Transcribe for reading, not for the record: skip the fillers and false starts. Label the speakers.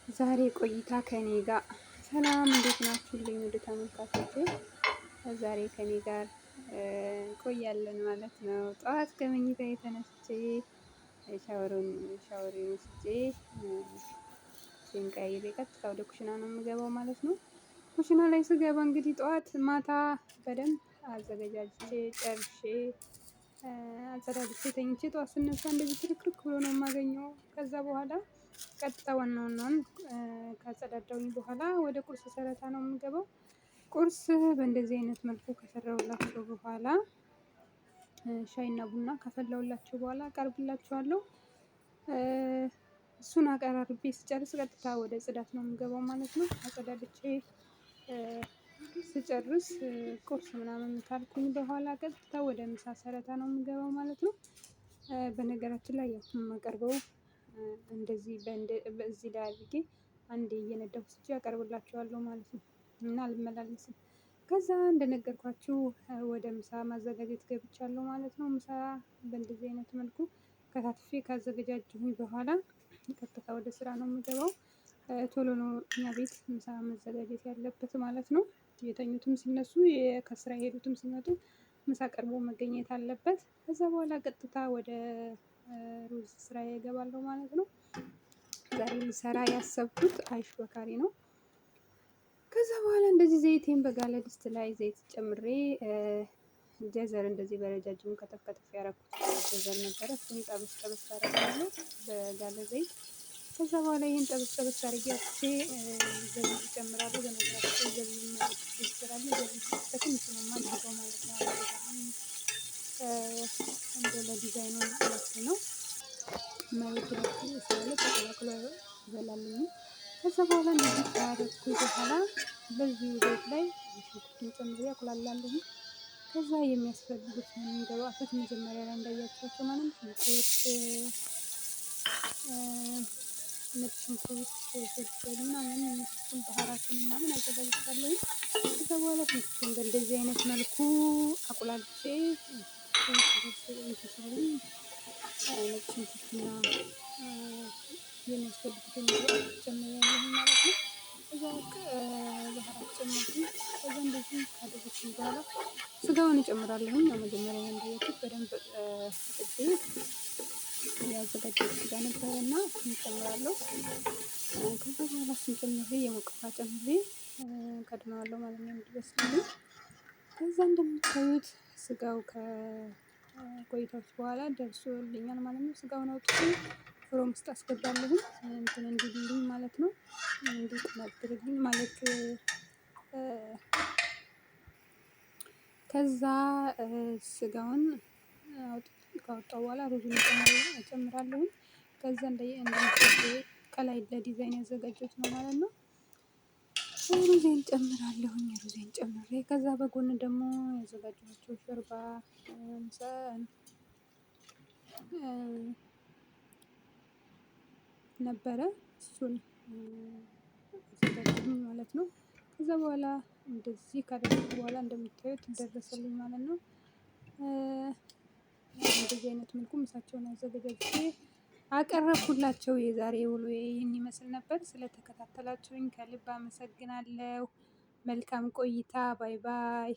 Speaker 1: ዛሬ ቆይታ ከኔ ጋር ሰላም፣ እንዴት ናችሁልኝ? ወደ ተመልካቾቼ ዛሬ ከኔ ጋር ቆያለን ማለት ነው። ጠዋት ከመኝታ የተነስቼ ሻወሬን ወስጄ ቀይሬ ቀጥታ ወደ ኩሽና ነው የምገባው ማለት ነው። ኩሽና ላይ ስገባ እንግዲህ ጠዋት ማታ በደንብ አዘገጃጅቼ ጨርሼ አጸዳድቼ ተኝቼ ጠዋት ስነሳ እንደዚህ ትርክርክ ብሎ ነው የማገኘው። ከዛ በኋላ ቀጥታ ዋናውን ካጸዳዳሁኝ በኋላ ወደ ቁርስ ሰረታ ነው የምገባው። ቁርስ በእንደዚህ አይነት መልኩ ከሰራሁላቸው በኋላ ሻይና ቡና ካፈላሁላቸው በኋላ አቀርብላቸዋለሁ። እሱን አቀራርቤ ስጨርስ ቀጥታ ወደ ጽዳት ነው የምገባው ማለት ነው። አጸዳድቼ ስጨርስ ቁርስ ምናምን ካልኩኝ በኋላ ቀጥታ ወደ ምሳ ሰረታ ነው የምገባው ማለት ነው። በነገራችን ላይ ያው የማቀርበው እንደዚህ በዚህ ላይ አድርጌ አንዴ እየነዳሁ ወስጄ አቀርብላችኋለሁ ማለት ነው። እና አልመላለስም። ከዛ እንደነገርኳችሁ ወደ ምሳ ማዘጋጀት ገብቻለሁ ማለት ነው። ምሳ በእንደዚህ አይነት መልኩ ከታትፌ ካዘገጃጀሁኝ በኋላ ቀጥታ ወደ ስራ ነው የምገባው። ቶሎ ነው እኛ ቤት ምሳ መዘጋጀት ያለበት ማለት ነው። የተኙትም ሲነሱ ከስራ የሄዱትም ሲመጡ ምሳ ቀርቦ መገኘት አለበት። ከዛ በኋላ ቀጥታ ወደ ሩዝ ስራዬ እገባለሁ ማለት ነው። ዛሬ ልሰራ ያሰብኩት አይሽ በካሪ ነው። ከዛ በኋላ እንደዚህ ዘይቴን በጋለ ድስት ላይ ዘይት ጨምሬ ጀዘር እንደዚህ በረጃጅሙ ከተፍ ከተፍ ያደረኩት ጀዘር ነበረ። እሱን ጠበስ ጠበስ አደርጋለሁ በጋለ ዘይት። ከዛ በኋላ ይሄን ጠበስ ጠበስ አድርጌ አውጥቼ ዘቢብ እጨምራለሁ። በነገራችን ላይ ዘቢብ ማለት ይችላል። ዘቢብ በትንሹ ነው የማደርገው ማለት ነው። እንደ ለዲዛይኑ ነው ማየት ስላለ ተቀላቅሎ ይበላልኝ። ከዛ በኋላ እንደዚህ ካደረኩኝ በኋላ በዚህ ዘይት ላይ ሽንኩርቱን ጨምሬ አቁላላለሁ። ከዛ የሚያስፈልጉትን ግብአቶች መጀመሪያ ላይ እንዳያችኋቸው ማለት ነው። ሽንኩርት፣ ነጭ ሽንኩርት፣ ፍልፍል ምናምን እነሱን ባህራትን ምናምን አዘጋጅቻለሁ። ከዛ በኋላ ሽንኩርቱን በእንደዚህ አይነት መልኩ አቁላልቼ ነጭ ሽንኩርትና የሚያስፈልጉትን ግብአቶች ጨምሬያለሁ ማለት ነው። ከዛ ባህራት ጨመርኩኝ። ከዛ እንደዚህ ካደረኩኝ በኋላ ስጋውን እጨምራለሁኝ። መጀመሪያ እንዳያችሁት በደንብ አጥቤ ያዘጋጀሁት ስጋ ነበረና እሱን እጨምራለሁ። ከዛ በኋላ እሱን ጨምሬ የሞቀ ውሃ ጨምሬ እከድነዋለሁ ማለት ነው እንዲበስልልኝ። ከዛ እንደምታዩት ስጋው ከቆይታዎች በኋላ ደርሶልኛል ማለት ነው። ስጋውን አውጥቼ ፍሮም ውስጥ አስገባለሁኝ እንትን እንዲልልኝ ማለት ነው። እንዲቀላቅልልኝ ማለት ከዛ ስጋውን ካወጣሁ በኋላ ሩዙን እጨምራለሁኝ። ከዛ ከላይ ለዲዛይን ያዘጋጀሁት ነው ማለት ነው። ሩዜን ጨምራለሁኝ። ሩዜን ጨምሬ ከዛ በጎን ደግሞ ያዘጋጀኋቸው ሾርባ ነበረ እሱን አዘጋጀሁኝ ማለት ነው። ከዛ በኋላ እንደዚህ ካደረኩ በኋላ እንደምታዩት ደረሰልኝ ማለት ነው። እንደዚህ አይነት መልኩ ምሳቸውን አዘጋጅቼ አቀረብኩላቸው። የዛሬ ውሎዬ ይህን ይመስል ነበር። ስለተከታተላችሁኝ ከልብ አመሰግናለሁ። መልካም ቆይታ። ባይ ባይ።